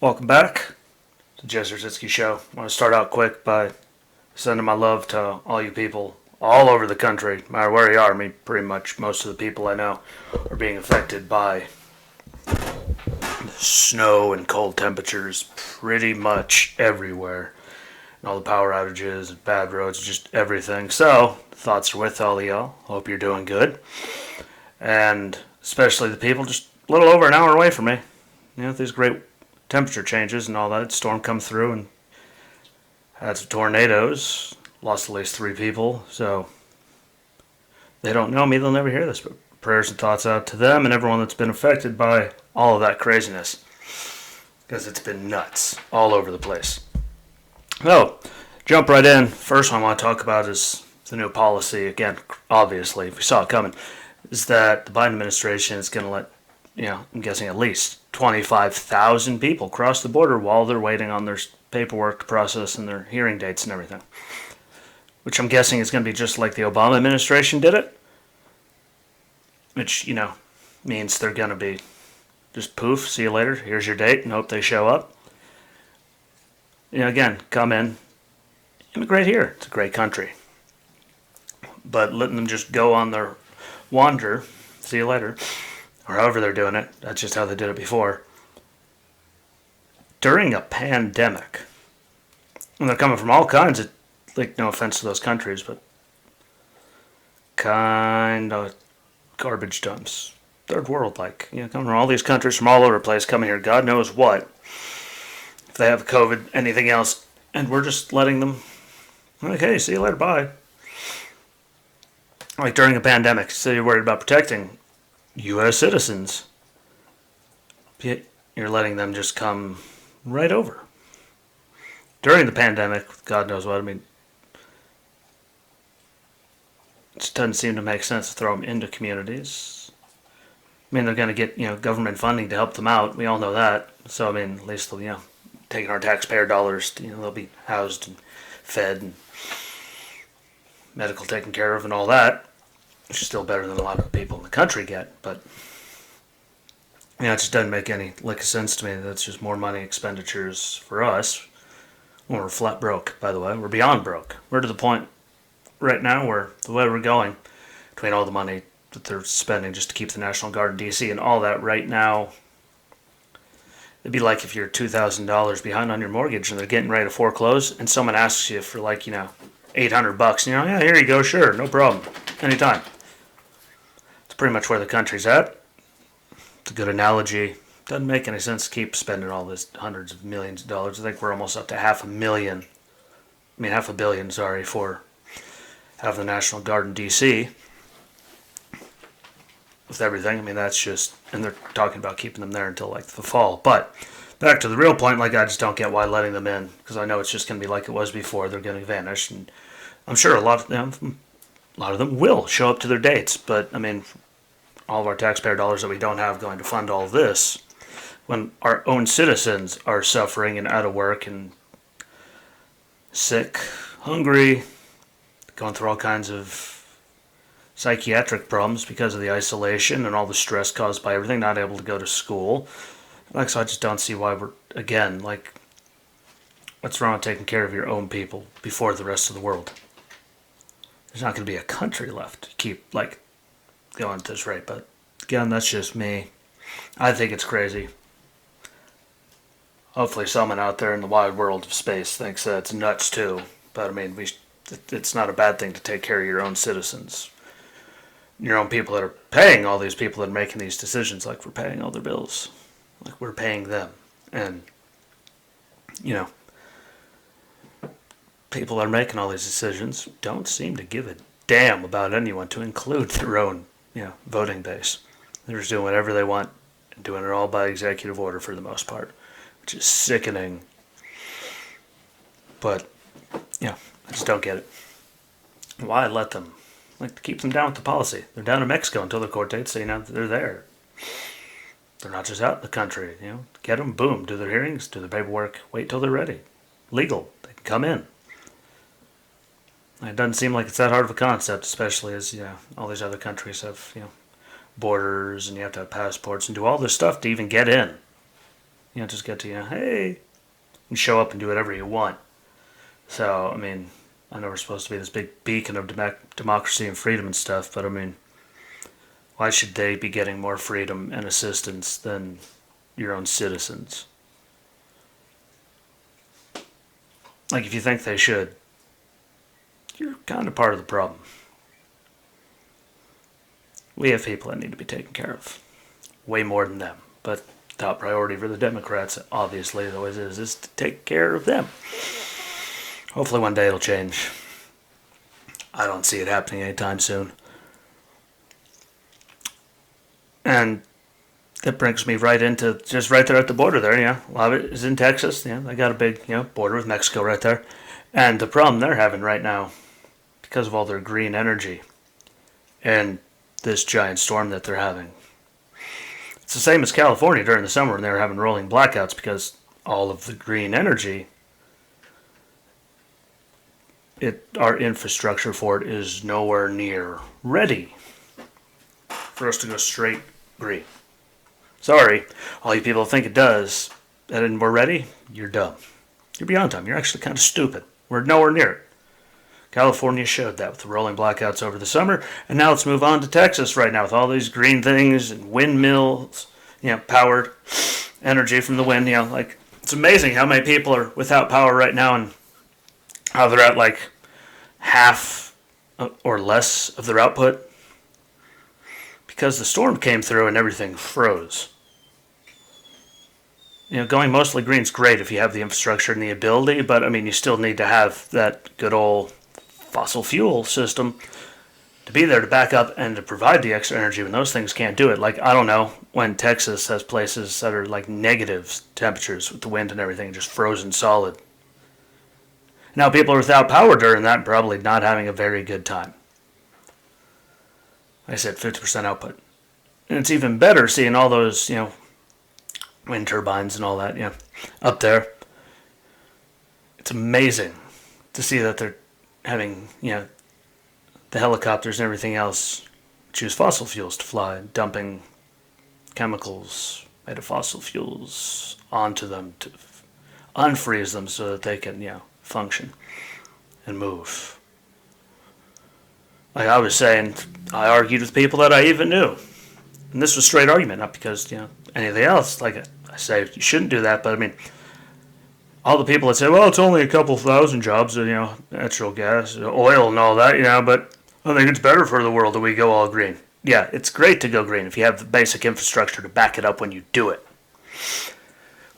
Welcome back to the Jez Rositsky Show. I want to start out quick by sending my love to all you people all over the country, no matter where you are. I mean, pretty much most of the people I know are being affected by snow and cold temperatures pretty much everywhere. And all the power outages and bad roads, just everything. So, thoughts are with all of y'all. Hope you're doing good. And especially the people just a little over an hour away from me. You know, these great temperature changes and all that. Storm come through and had some tornadoes. Lost at least 3 people. So they don't know me. They'll never hear this. But prayers and thoughts out to them and everyone that's been affected by all of that craziness. Because it's been nuts all over the place. So, jump right in. First one I want to talk about is the new policy. Again, obviously, if we saw it coming, is that the Biden administration is going to let, I'm guessing at least 25,000 people cross the border while they're waiting on their paperwork to process and their hearing dates and everything. Which I'm guessing is going to be just like the Obama administration did it. Which, means they're going to be just poof, see you later, here's your date, and hope they show up. Again, come in, immigrate here. It's a great country. But letting them just go on their wander, see you later, or however they're doing it, that's just how they did it before. During a pandemic, and they're coming from all kinds of, no offense to those countries, but kind of garbage dumps. Third world, coming from all these countries from all over the place, coming here, God knows what. If they have COVID, anything else, and we're just letting them, okay, see you later, bye. Like during a pandemic, so you're worried about protecting U.S. citizens. You're letting them just come right over. During the pandemic, God knows what, it just doesn't seem to make sense to throw them into communities. They're going to get, government funding to help them out. We all know that. So, at least they'll, taking our taxpayer dollars, they'll be housed and fed and medical taken care of and all that, which is still better than a lot of people in the country get. But, it just doesn't make any lick of sense to me. That's just more money expenditures for us. We're flat broke, by the way. We're beyond broke. We're to the point right now where the way we're going, between all the money that they're spending just to keep the National Guard in D.C. and all that right now, it'd be like if you're $2,000 behind on your mortgage and they're getting ready to foreclose and someone asks you for $800 and yeah, here you go, sure, no problem, anytime. It's pretty much where the country's at. It's a good analogy. Doesn't make any sense to keep spending all this hundreds of millions of dollars. I think we're almost up to $500 million, for having the National Guard in D.C. with everything. That's just, and they're talking about keeping them there until the fall. But back to the real point, I just don't get why letting them in, because I know it's just going to be like it was before. They're going to vanish, and I'm sure a lot of them will show up to their dates. But all of our taxpayer dollars that we don't have going to fund all of this, when our own citizens are suffering and out of work and sick, hungry, going through all kinds of psychiatric problems because of the isolation and all the stress caused by everything, not able to go to school. So I just don't see why we're, again, what's wrong with taking care of your own people before the rest of the world? There's not going to be a country left to keep, going at this rate. But, again, that's just me. I think it's crazy. Hopefully someone out there in the wide world of space thinks that it's nuts, too. But, it's not a bad thing to take care of your own citizens. Your own people that are paying all these people that are making these decisions, we're paying all their bills. We're paying them. And, people that are making all these decisions don't seem to give a damn about anyone, to include their own, voting base. They're just doing whatever they want and doing it all by executive order for the most part, which is sickening. But, I just don't get it. Why let them? To keep them down with the policy. They're down in Mexico until the court date say, they're there. They're not just out in the country, Get them, boom, do their hearings, do their paperwork, wait till they're ready. Legal. They can come in. It doesn't seem like it's that hard of a concept, especially as, all these other countries have, borders and you have to have passports and do all this stuff to even get in. just get to, hey, and show up and do whatever you want. So, I mean, I know we're supposed to be this big beacon of democracy and freedom and stuff, but I mean, why should they be getting more freedom and assistance than your own citizens? Like, if you think they should, you're kind of part of the problem. We have people that need to be taken care of. Way more than them. But top priority for the Democrats, obviously, it always is to take care of them. Hopefully one day it'll change. I don't see it happening anytime soon. And that brings me right into just right there at the border there, A lot of it is in Texas. They got a big, border with Mexico right there. And the problem they're having right now, because of all their green energy and this giant storm that they're having. It's the same as California during the summer when they were having rolling blackouts because all of the green energy, our infrastructure for it is nowhere near ready for us to go straight green. Sorry, all you people think it does, and we're ready, you're dumb. You're beyond dumb. You're actually kind of stupid. We're nowhere near it. California showed that with the rolling blackouts over the summer, and now let's move on to Texas right now with all these green things and windmills, powered energy from the wind. Like, it's amazing how many people are without power right now and how they're at like half or less of their output because the storm came through and everything froze. Going mostly green is great if you have the infrastructure and the ability, but I mean, you still need to have that good old fossil fuel system to be there to back up and to provide the extra energy when those things can't do it. Like, I don't know, when Texas has places that are like negative temperatures with the wind and everything, just frozen solid. Now, people are without power during that, probably not having a very good time. Like I said, 50% output. And it's even better seeing all those, wind turbines and all that, up there. It's amazing to see that they're having, the helicopters and everything else choose fossil fuels to fly, dumping chemicals made of fossil fuels onto them to unfreeze them so that they can, function and move. Like I was saying, I argued with people that I even knew. And this was straight argument, not because, anything else. Like I say, you shouldn't do that, but I mean, all the people that say, well, it's only a couple thousand jobs, natural gas, oil and all that, but I think it's better for the world that we go all green. Yeah, it's great to go green if you have the basic infrastructure to back it up when you do it.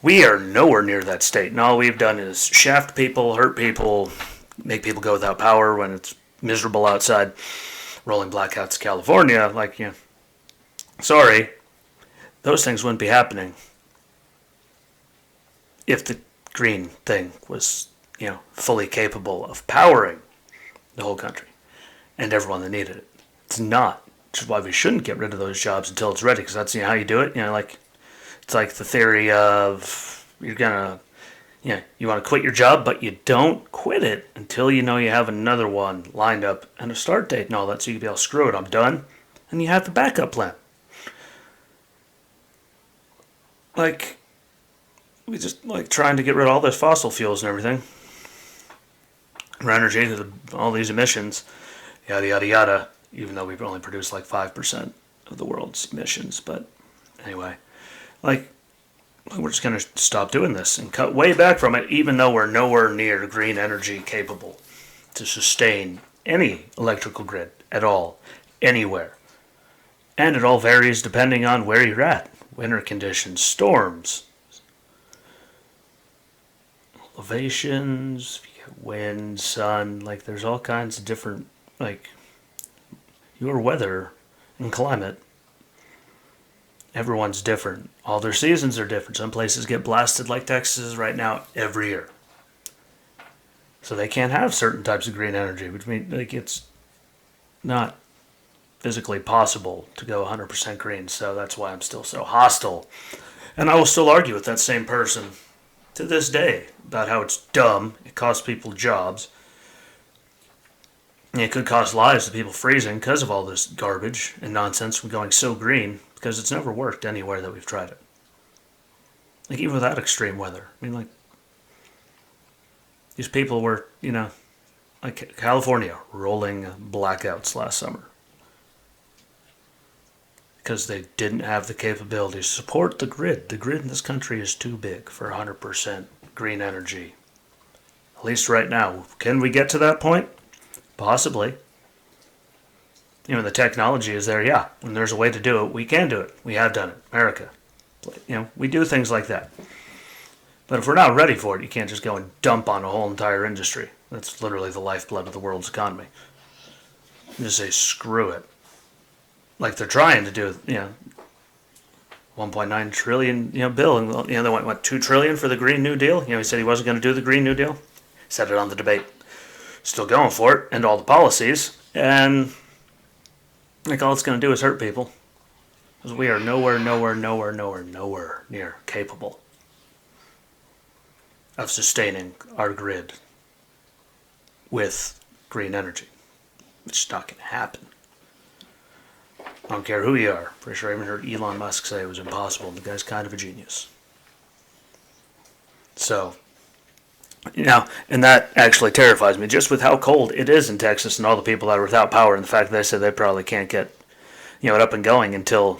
We are nowhere near that state, and all we've done is shaft people, hurt people, make people go without power when it's miserable outside, rolling blackouts in California. Like, sorry, those things wouldn't be happening if the green thing was, fully capable of powering the whole country and everyone that needed it. It's not. Which is why we shouldn't get rid of those jobs until it's ready, because that's how you do it. Like it's like the theory of you're gonna, you want to quit your job, but you don't quit it until you have another one lined up and a start date and all that, so you can be able, screw it, I'm done, and you have the backup plan. Like, we just like trying to get rid of all those fossil fuels and everything. For energy, all these emissions, yada, yada, yada, even though we've only produced like 5% of the world's emissions. But anyway, like, we're just going to stop doing this and cut way back from it, even though we're nowhere near green energy capable to sustain any electrical grid at all, anywhere. And it all varies depending on where you're at. Winter conditions, storms, elevations, wind, sun, like there's all kinds of different, like, your weather and climate. Everyone's different. All their seasons are different. Some places get blasted like Texas is right now every year. So they can't have certain types of green energy, which means like it's not physically possible to go 100% green. So that's why I'm still so hostile. And I will still argue with that same person to this day about how it's dumb, it costs people jobs, and it could cost lives to people freezing because of all this garbage and nonsense from going so green, because it's never worked anywhere that we've tried it. Like, even without extreme weather. I mean, like, these people were, like California, rolling blackouts last summer because they didn't have the capability to support the grid. The grid in this country is too big for 100% green energy. At least right now. Can we get to that point? Possibly. The technology is there, yeah. When there's a way to do it, we can do it. We have done it. America. We do things like that. But if we're not ready for it, you can't just go and dump on a whole entire industry. That's literally the lifeblood of the world's economy. You just say, screw it. Like they're trying to do, 1.9 trillion, bill. And, they went, what, 2 trillion for the Green New Deal? He said he wasn't going to do the Green New Deal. Said it on the debate. Still going for it, and all the policies. And, all it's going to do is hurt people. Because we are nowhere near capable of sustaining our grid with green energy. It's not going to happen. I don't care who you are. Pretty sure I even heard Elon Musk say it was impossible. The guy's kind of a genius. So, and that actually terrifies me, just with how cold it is in Texas and all the people that are without power, and the fact that they said they probably can't get, it up and going until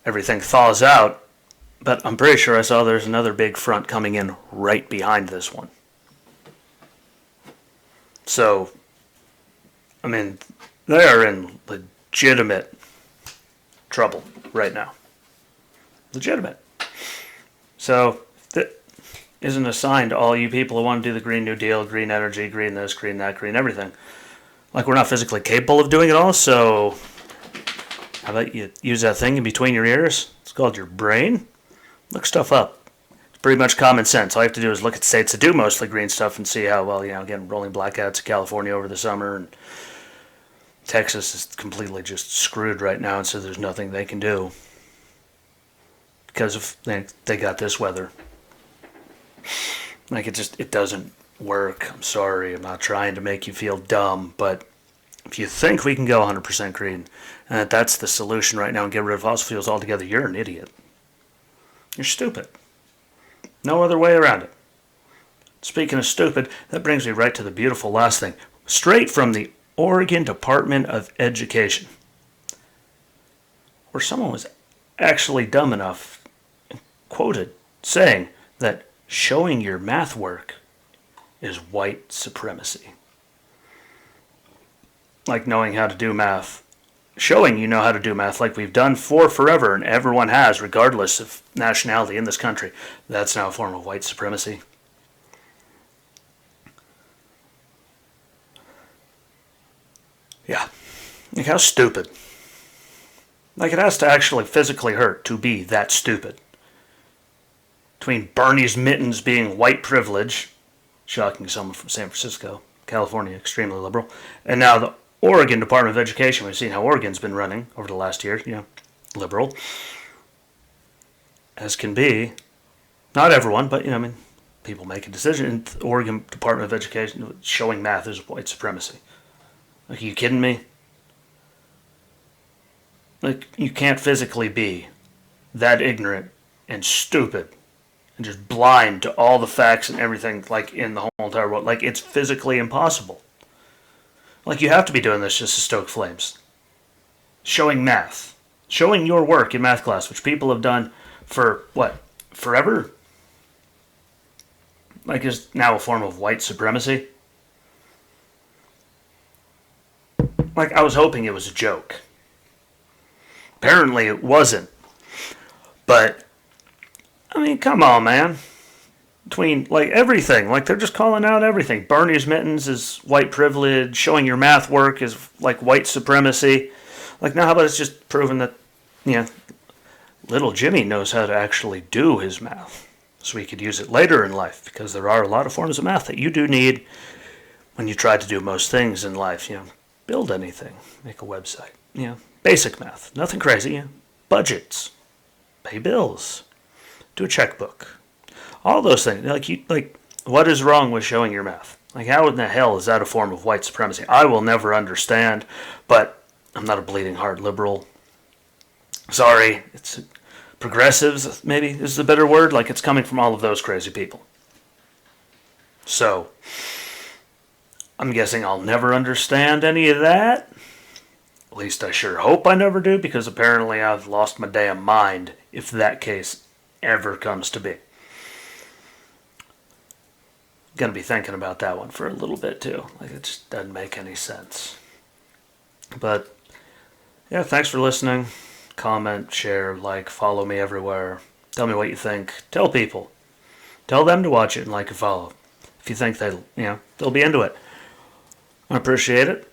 everything thaws out. But I'm pretty sure I saw there's another big front coming in right behind this one. So, they are in legitimate trouble right now. Legitimate. So, that isn't a sign to all you people who want to do the Green New Deal, green energy, green this, green that, green everything. Like, we're not physically capable of doing it all, so how about you use that thing in between your ears? It's called your brain. Look stuff up. It's pretty much common sense. All you have to do is look at states that do mostly green stuff and see how well, again, rolling blackouts in California over the summer, and Texas is completely just screwed right now, and so there's nothing they can do because of they got this weather. It doesn't work. I'm sorry. I'm not trying to make you feel dumb, but if you think we can go 100% green and that's the solution right now and get rid of fossil fuels altogether, you're an idiot. You're stupid. No other way around it. Speaking of stupid, that brings me right to the beautiful last thing. Straight from the Oregon Department of Education, where someone was actually dumb enough, quoted, saying that showing your math work is white supremacy. Like knowing how to do math. Showing you know how to do math like we've done for forever and everyone has, regardless of nationality in this country. That's now a form of white supremacy. Yeah. Like, how stupid. Like, it has to actually physically hurt to be that stupid. Between Bernie's mittens being white privilege, shocking someone from San Francisco, California, extremely liberal, and now the Oregon Department of Education, we've seen how Oregon's been running over the last year, liberal, as can be. Not everyone, but, people make a decision. And the Oregon Department of Education showing math is white supremacy. Like, are you kidding me? Like, you can't physically be that ignorant and stupid and just blind to all the facts and everything, like, in the whole entire world. Like, it's physically impossible. Like, you have to be doing this just to stoke flames. Showing math. Showing your work in math class, which people have done for, what, forever? Like, is now a form of white supremacy? Like, I was hoping it was a joke. Apparently it wasn't. But, come on, man. Between, everything. They're just calling out everything. Bernie's mittens is white privilege. Showing your math work is, white supremacy. Now how about it's just proven that, little Jimmy knows how to actually do his math. So he could use it later in life. Because there are a lot of forms of math that you do need when you try to do most things in life. Build anything. Make a website. Basic math. Nothing crazy. Budgets. Pay bills. Do a checkbook. All those things. What is wrong with showing your math? How in the hell is that a form of white supremacy? I will never understand, but I'm not a bleeding heart liberal. Sorry, it's progressives, maybe is the better word. Like, it's coming from all of those crazy people. So, I'm guessing I'll never understand any of that. At least I sure hope I never do, because apparently I've lost my damn mind if that case ever comes to be. Gonna be thinking about that one for a little bit too. Like, it just doesn't make any sense. But yeah, thanks for listening. Comment, share, like, follow me everywhere. Tell me what you think. Tell people. Tell them to watch it and like and follow. If you think they'll be into it. I appreciate it.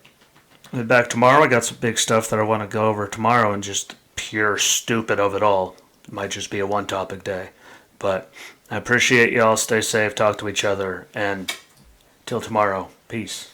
I'll be back tomorrow. I got some big stuff that I want to go over tomorrow, and just pure stupid of it all. It might just be a one topic day. But I appreciate y'all. Stay safe, talk to each other, and till tomorrow, peace.